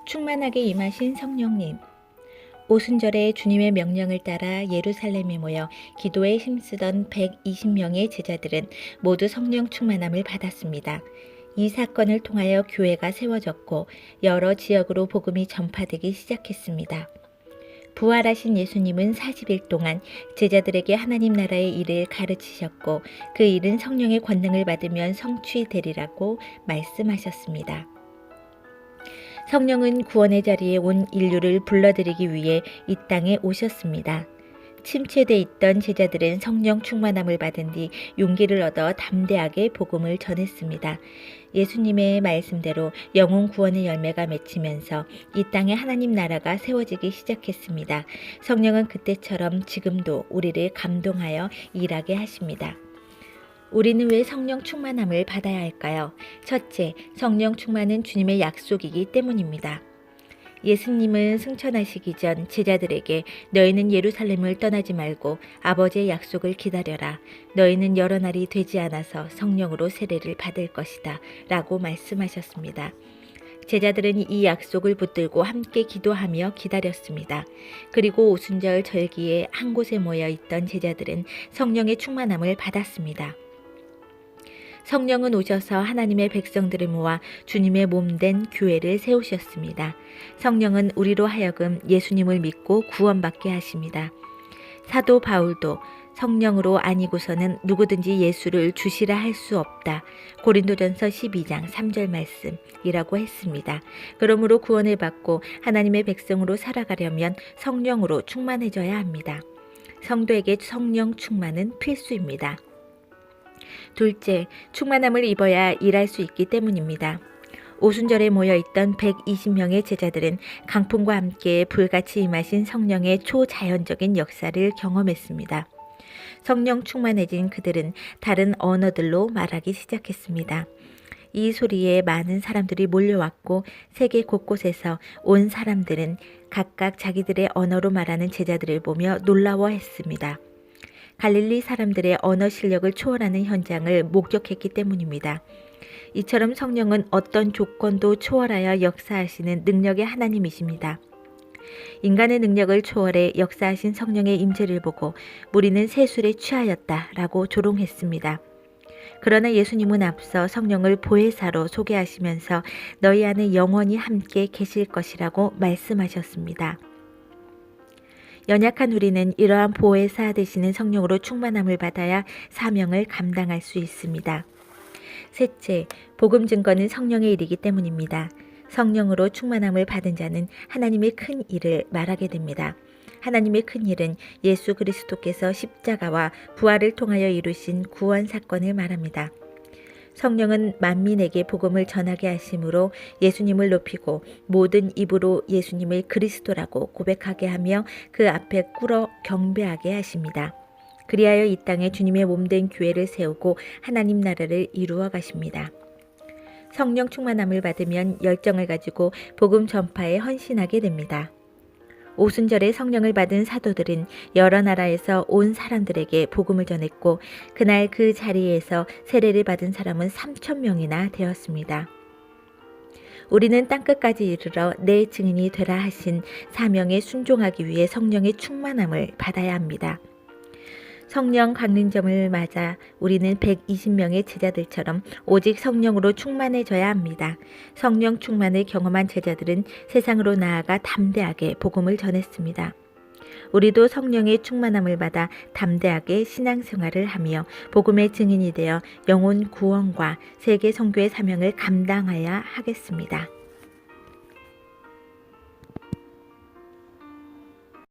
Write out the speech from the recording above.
충만하게 임하신 성령님, 오순절에 주님의 명령을 따라 예루살렘에 모여 기도에 힘쓰던 120명의 제자들은 모두 성령 충만함을 받았습니다. 이 사건을 통하여 교회가 세워졌고 여러 지역으로 복음이 전파되기 시작했습니다. 부활하신 예수님은 40일 동안 제자들에게 하나님 나라의 일을 가르치셨고 그 일은 성령의 권능을 받으면 성취되리라고 말씀하셨습니다. 성령은 구원의 자리에 온 인류를 불러들이기 위해 이 땅에 오셨습니다. 침체돼 있던 제자들은 성령 충만함을 받은 뒤 용기를 얻어 담대하게 복음을 전했습니다. 예수님의 말씀대로 영혼 구원의 열매가 맺히면서 이 땅에 하나님 나라가 세워지기 시작했습니다. 성령은 그때처럼 지금도 우리를 감동하여 일하게 하십니다. 우리는 왜 성령 충만함을 받아야 할까요? 첫째, 성령 충만은 주님의 약속이기 때문입니다. 예수님은 승천하시기 전 제자들에게 너희는 예루살렘을 떠나지 말고 아버지의 약속을 기다려라. 너희는 여러 날이 되지 않아서 성령으로 세례를 받을 것이다. 라고 말씀하셨습니다. 제자들은 이 약속을 붙들고 함께 기도하며 기다렸습니다. 그리고 오순절 절기에 한 곳에 모여 있던 제자들은 성령의 충만함을 받았습니다. 성령은 오셔서 하나님의 백성들을 모아 주님의 몸된 교회를 세우셨습니다. 성령은 우리로 하여금 예수님을 믿고 구원받게 하십니다. 사도 바울도 성령으로 아니고서는 누구든지 예수를 주시라 할 수 없다. 고린도전서 12장 3절 말씀이라고 했습니다. 그러므로 구원을 받고 하나님의 백성으로 살아가려면 성령으로 충만해져야 합니다. 성도에게 성령 충만은 필수입니다. 둘째, 충만함을 입어야 일할 수 있기 때문입니다. 오순절에 모여있던 120명의 제자들은 강풍과 함께 불같이 임하신 성령의 초자연적인 역사를 경험했습니다. 성령 충만해진 그들은 다른 언어들로 말하기 시작했습니다. 이 소리에 많은 사람들이 몰려왔고 세계 곳곳에서 온 사람들은 각각 자기들의 언어로 말하는 제자들을 보며 놀라워했습니다. 갈릴리 사람들의 언어 실력을 초월하는 현장을 목격했기 때문입니다. 이처럼 성령은 어떤 조건도 초월하여 역사하시는 능력의 하나님이십니다. 인간의 능력을 초월해 역사하신 성령의 임재를 보고 무리는 세술에 취하였다라고 조롱했습니다. 그러나 예수님은 앞서 성령을 보혜사로 소개하시면서 너희 안에 영원히 함께 계실 것이라고 말씀하셨습니다. 연약한 우리는 이러한 보혜사 되시는 성령으로 충만함을 받아야 사명을 감당할 수 있습니다. 셋째, 복음 증거는 성령의 일이기 때문입니다. 성령으로 충만함을 받은 자는 하나님의 큰 일을 말하게 됩니다. 하나님의 큰 일은 예수 그리스도께서 십자가와 부활을 통하여 이루신 구원 사건을 말합니다. 성령은 만민에게 복음을 전하게 하심으로 예수님을 높이고 모든 입으로 예수님을 그리스도라고 고백하게 하며 그 앞에 꿇어 경배하게 하십니다. 그리하여 이 땅에 주님의 몸된 교회를 세우고 하나님 나라를 이루어 가십니다. 성령 충만함을 받으면 열정을 가지고 복음 전파에 헌신하게 됩니다. 오순절에 성령을 받은 사도들은 여러 나라에서 온 사람들에게 복음을 전했고 그날 그 자리에서 세례를 받은 사람은 3,000명이나 되었습니다. 우리는 땅끝까지 이르러 내 증인이 되라 하신 사명에 순종하기 위해 성령의 충만함을 받아야 합니다. 성령 강림점을 맞아 우리는 120명의 제자들처럼 오직 성령으로 충만해져야 합니다. 성령 충만을 경험한 제자들은 세상으로 나아가 담대하게 복음을 전했습니다. 우리도 성령의 충만함을 받아 담대하게 신앙생활을 하며 복음의 증인이 되어 영혼 구원과 세계 선교의 사명을 감당해야 하겠습니다.